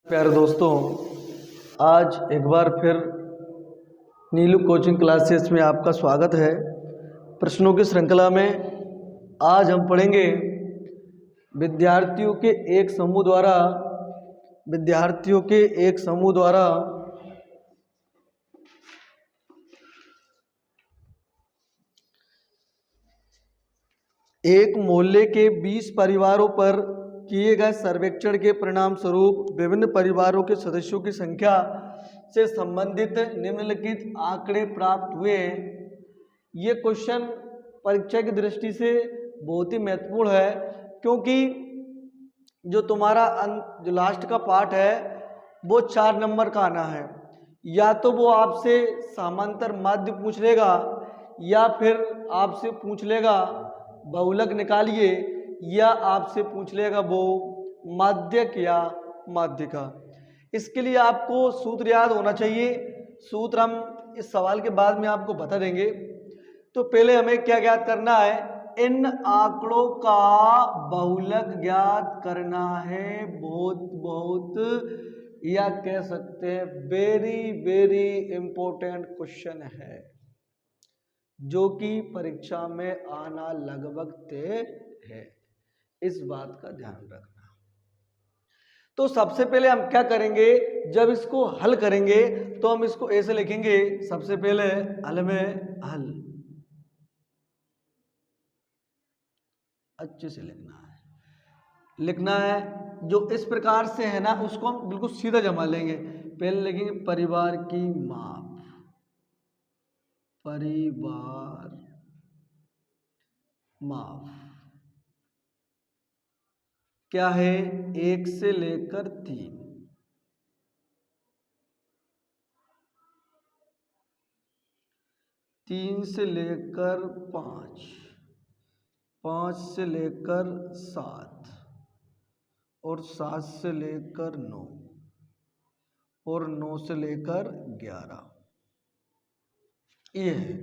प्यारे दोस्तों, आज एक बार फिर नीलू कोचिंग क्लासेस में आपका स्वागत है। प्रश्नों की श्रृंखला में आज हम पढ़ेंगे विद्यार्थियों के एक समूह द्वारा एक मोहल्ले के 20 परिवारों पर किए गए सर्वेक्षण के परिणाम स्वरूप विभिन्न परिवारों के सदस्यों की संख्या से संबंधित निम्नलिखित आंकड़े प्राप्त हुए। ये क्वेश्चन परीक्षा की दृष्टि से बहुत ही महत्वपूर्ण है, क्योंकि जो तुम्हारा जो लास्ट का पार्ट है वो 4 नंबर का आना है। या तो वो आपसे समांतर माध्य पूछ लेगा या फिर आपसे पूछ लेगा बहुलक निकालिए, या आपसे पूछ लेगा वो माध्यक या माध्यिका। इसके लिए आपको सूत्र याद होना चाहिए। सूत्र हम इस सवाल के बाद में आपको बता देंगे। तो पहले हमें क्या ज्ञात करना है? इन आंकड़ों का बहुलक ज्ञात करना है। बहुत या कह सकते हैं वेरी इंपॉर्टेंट क्वेश्चन है, जो कि परीक्षा में आना लगभग तय है। इस बात का ध्यान रखना। तो सबसे पहले हम क्या करेंगे, जब इसको हल करेंगे तो हम इसको ऐसे लिखेंगे। सबसे पहले हल में हल अच्छे से लिखना है। जो इस प्रकार से है ना, उसको हम बिल्कुल सीधा जमा लेंगे। पहले लिखेंगे परिवार की माप, परिवार माप क्या है? 1 से लेकर 3, 3 से लेकर 5, 5 से लेकर 7 और 7 से लेकर 9 और 9 से लेकर 11, ये है।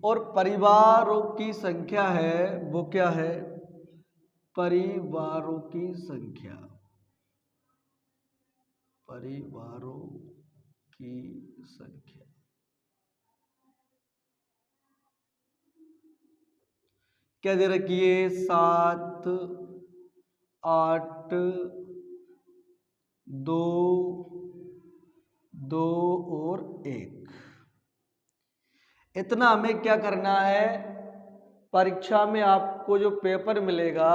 और परिवारों की संख्या है वो क्या है? परिवारों की संख्या, परिवारों की संख्या क्या दे रखी है? 7, 8, 2, 2 और 1। इतना हमें क्या करना है? परीक्षा में आपको जो पेपर मिलेगा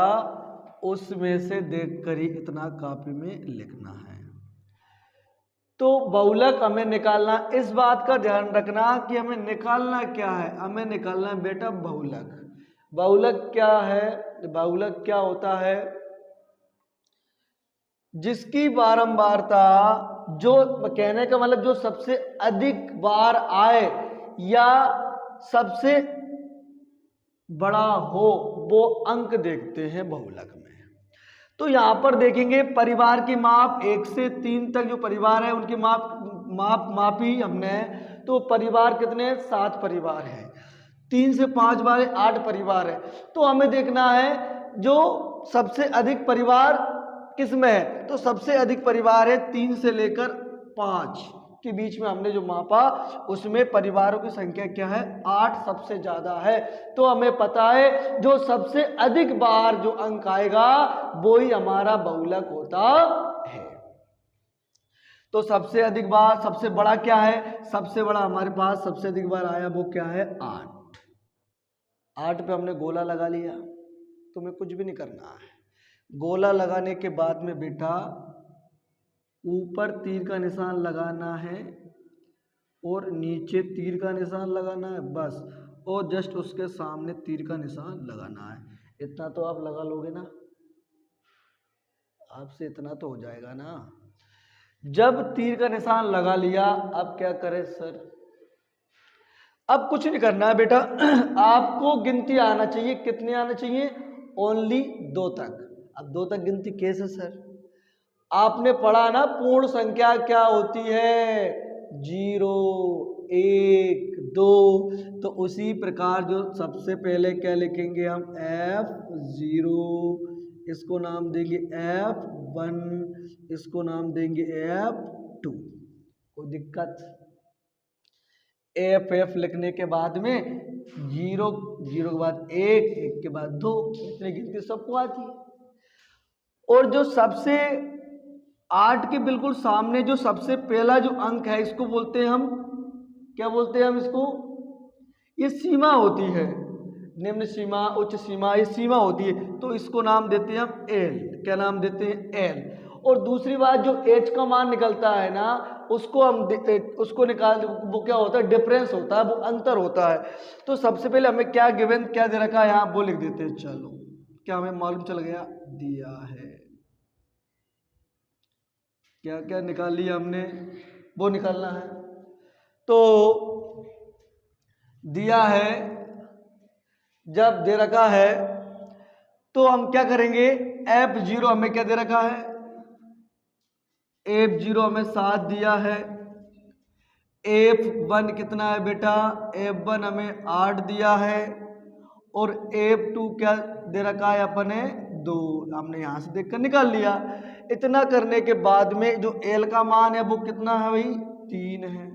उसमें से देखकर ही इतना कॉपी में लिखना है। तो बहुलक हमें निकालना, इस बात का ध्यान रखना कि हमें निकालना क्या है। हमें निकालना है बेटा बहुलक। बहुलक क्या है? बहुलक क्या होता है? जिसकी बारंबारता, जो कहने का मतलब जो सबसे अधिक बार आए या सबसे बड़ा हो, वो अंक देखते हैं बहुलक में। तो यहां पर देखेंगे परिवार की माप 1 से 3 तक जो परिवार है उनकी मापी हमने। तो परिवार कितने? 7 परिवार हैं। 3 से 5 बार 8 परिवार है। तो हमें देखना है जो सबसे अधिक परिवार किस में है। तो सबसे अधिक परिवार है 3 से लेकर 5 के बीच में हमने जो मापा, उसमें परिवारों की संख्या क्या है? 8 सबसे ज्यादा है। तो हमें पता है जो सबसे अधिक बार जो अंक आएगा वो ही हमारा बहुलक होता है। तो सबसे अधिक बार, सबसे बड़ा क्या है? सबसे बड़ा हमारे पास सबसे अधिक बार आया वो क्या है? 8। 8 पे हमने गोला लगा लिया। तुम्हें कुछ भी नहीं करना है। गोला लगाने के बाद में बेटा ऊपर तीर का निशान लगाना है और नीचे तीर का निशान लगाना है, बस। और जस्ट उसके सामने तीर का निशान लगाना है। इतना तो आप लगा लोगे ना? आपसे इतना तो हो जाएगा ना? जब तीर का निशान लगा लिया, अब क्या करें सर? अब कुछ नहीं करना है बेटा। आपको गिनती आना चाहिए। कितने आना चाहिए? ओनली 2 तक। अब 2 तक गिनती कैसे सर? आपने पढ़ा ना पूर्ण संख्या क्या होती है? 0, 1, 2। तो उसी प्रकार जो सबसे पहले क्या लिखेंगे हम? F0, इसको नाम देंगे F1, इसको नाम देंगे F2। कोई दिक्कत? F लिखने के बाद में 0, 0 के बाद 1, 1 के बाद 2, इतनी गिनती सबको आती है। और जो सबसे 8 के बिल्कुल सामने जो सबसे पहला जो अंक है, इसको बोलते हैं हम, क्या बोलते हैं हम इसको? ये सीमा होती है, निम्न सीमा, उच्च सीमा, ये सीमा होती है, तो इसको नाम देते हैं हम L। क्या नाम देते हैं? L। और दूसरी बात, जो H का मान निकलता है ना, उसको हम उसको निकाल, वो क्या होता है? डिफरेंस होता है, वो अंतर होता है। तो सबसे पहले हमें क्या गिवन, क्या दे रखा है यहाँ, वो लिख देते हैं। चलो, क्या हमें मालूम चल गया? दिया है, क्या क्या निकाल लिया हमने, वो निकालना है। तो दिया है, जब दे रखा है तो हम क्या करेंगे? F0 हमें क्या दे रखा है? F0 हमें 7 दिया है। F1 कितना है बेटा? F1 हमें 8 दिया है। और F2 क्या दे रखा है अपने? 2। हमने यहां से देखकर निकाल लिया। इतना करने के बाद में जो L का मान है वो कितना है भाई? 3 है।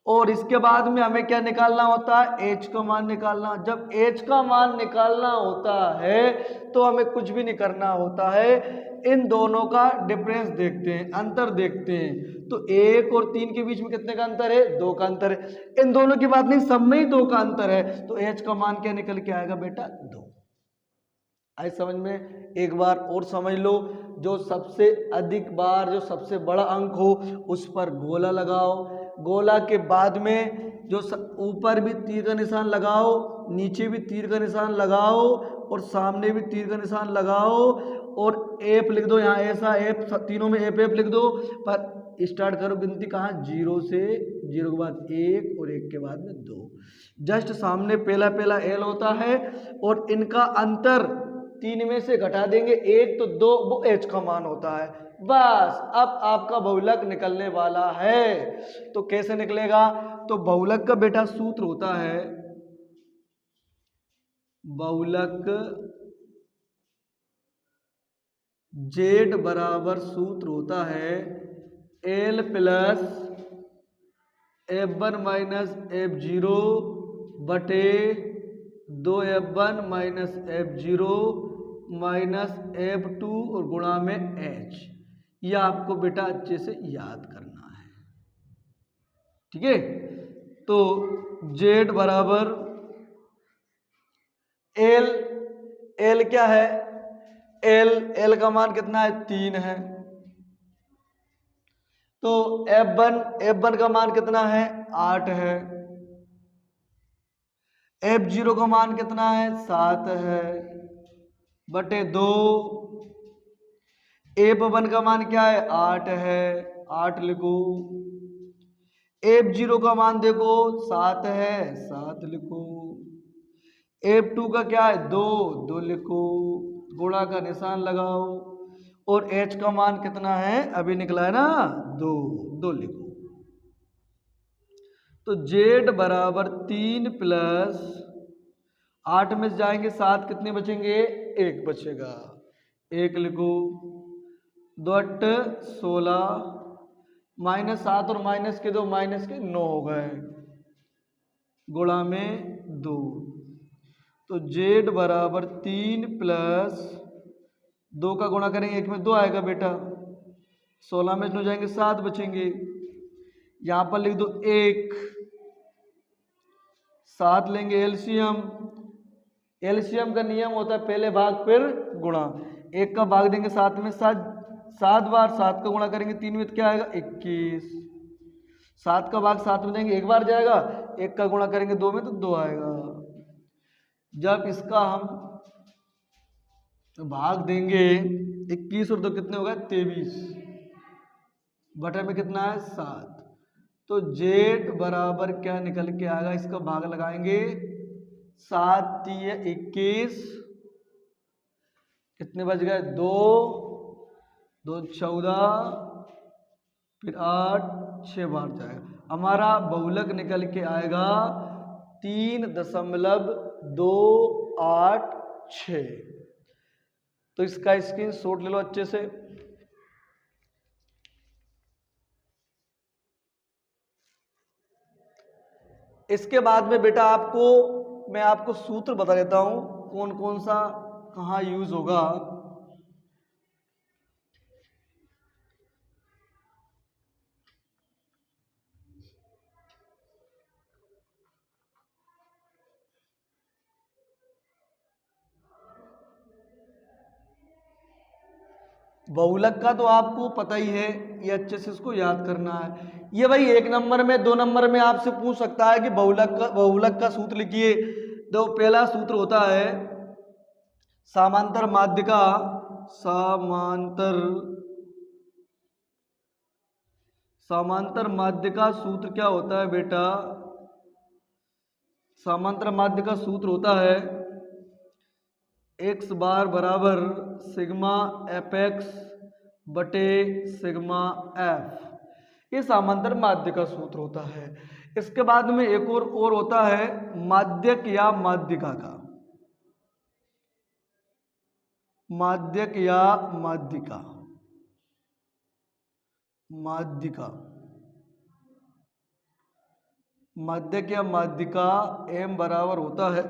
और इसके बाद में हमें क्या निकालना होता है? H का मान निकालना। जब H का मान निकालना होता है तो हमें कुछ भी नहीं करना होता है, इन दोनों का डिफरेंस देखते हैं, अंतर देखते हैं। तो 1 और 3 के बीच में कितने का अंतर है? 2 का अंतर है। इन दोनों की बात नहीं, सब में ही 2 का अंतर है, तो H का मान क्या निकल के आएगा बेटा? 2। आई समझ में? एक बार और समझ लो, जो सबसे अधिक बार, जो सबसे बड़ा अंक हो उस पर गोला लगाओ। गोला के बाद में जो ऊपर भी तीर का निशान लगाओ, नीचे भी तीर का निशान लगाओ, और सामने भी तीर का निशान लगाओ, और एफ लिख दो यहाँ, ऐसा एफ, तीनों में एफ एफ लिख दो। पर स्टार्ट करो गिनती कहाँ? 0 से, 0 के बाद 1 और 1 के बाद में 2। जस्ट सामने पहला पहला एल होता है, और इनका अंतर 3 में से घटा देंगे 1 तो 2, वो एच का मान होता है। बस अब आपका बहुलक निकलने वाला है। तो कैसे निकलेगा? तो बहुलक का बेटा सूत्र होता है, बहुलक जेड बराबर सूत्र होता है L plus F1 minus F0 बटे 2F1 minus F0 minus F2 और गुणा में H। यह आपको बेटा अच्छे से याद करना है, ठीक है? तो Z बराबर L क्या है? L का मान कितना है? 3 है। तो F1 का मान कितना है? 8 है। F0 का मान कितना है? 7 है बटे 2। F1 का मान क्या है? 8 है, 8 लिखो। F0 का मान देखो 7 है, 7 लिखो। F2 का क्या है? 2, 2 लिखो। गुणा का निशान लगाओ। और H का मान कितना है? अभी निकला है ना, 2, 2 लिखो। तो Z बराबर 3 प्लस 8 में जाएंगे 7, कितने बचेंगे? 1 बचेगा, 1 लिखो। 2 8 16, माइनस 7 और माइनस के 2, माइनस के 9 हो गए, गुणा में 2। तो Z बराबर 3 प्लस 2 का गुणा करेंगे 1 में 2 आएगा बेटा, 16 में 9 जाएंगे 7 बचेंगे। यहाँ पर लिख दो 1, 7 लेंगे एलसीएम। एलसीएम का नियम होता है पहले भाग फिर गुणा। 1 का भाग देंगे 7 में, 7 बार, 7 का गुणा करेंगे 3 में तो क्या आएगा? 21। 7 का भाग 7 में देंगे 1 बार जाएगा, 1 का गुणा करेंगे 2 में तो 2 आएगा। जब इसका हम भाग देंगे 21 और 2 कितने हो गए? 23, बटे में कितना है? 7। तो Z बराबर क्या निकल के आएगा? इसका भाग लगाएंगे 7 3 21, कितने बच गए? 2 2 14, फिर 8 6 बार जाएगा। हमारा बहुलक निकल के आएगा 3.286। तो इसका स्क्रीनशॉट ले लो अच्छे से। इसके बाद में बेटा मैं आपको सूत्र बता देता हूं कौन कौन सा कहाँ यूज होगा। बहुलक का तो आपको पता ही है, ये अच्छे से इसको याद करना है। ये भाई 1 नंबर में 2 नंबर में आपसे पूछ सकता है कि बहुलक का सूत्र लिखिए। तो पहला सूत्र होता है समांतर माध्य का, समांतर माध्य का सूत्र क्या होता है बेटा? समांतर माध्य का सूत्र होता है x बार बराबर सिग्मा एफ एक्स बटे सिग्मा एफ। ये समांतर माध्य का सूत्र होता है। इसके बाद में एक और होता है माध्यक या माध्यिका का, माध्यक या माध्यिका, माध्यक या माध्यिका m बराबर होता है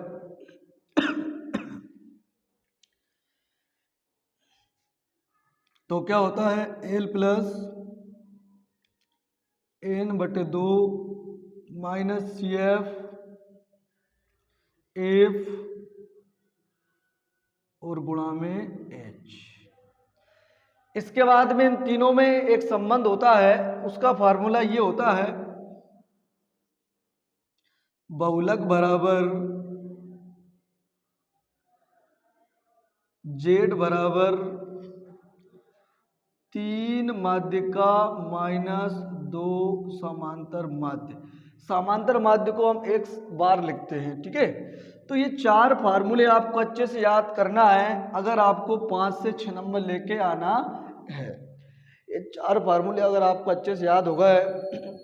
तो क्या होता है L प्लस n बटे 2 माइनस सी एफ और गुणा में h। इसके बाद में इन तीनों में एक संबंध होता है, उसका फार्मूला ये होता है बहुलक बराबर z बराबर 3 माध्यिका माइनस 2 समांतर माध्य। समांतर माध्य को हम x बार लिखते हैं, ठीक है। तो ये 4 फार्मूले आपको अच्छे से याद करना है अगर आपको 5 से 6 नंबर लेके आना है। ये 4 फार्मूले अगर आपको अच्छे से याद हो गए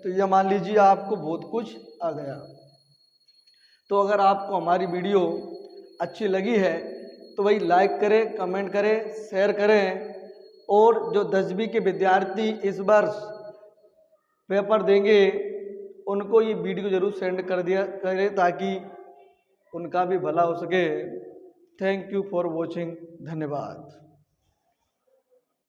तो ये मान लीजिए आपको बहुत कुछ आ गया। तो अगर आपको हमारी वीडियो अच्छी लगी है तो भाई लाइक करें, कमेंट करें, शेयर करें, और जो 10वीं के विद्यार्थी इस वर्ष पेपर देंगे उनको ये वीडियो जरूर सेंड कर दिया करें ताकि उनका भी भला हो सके। Thank you for watching. धन्यवाद।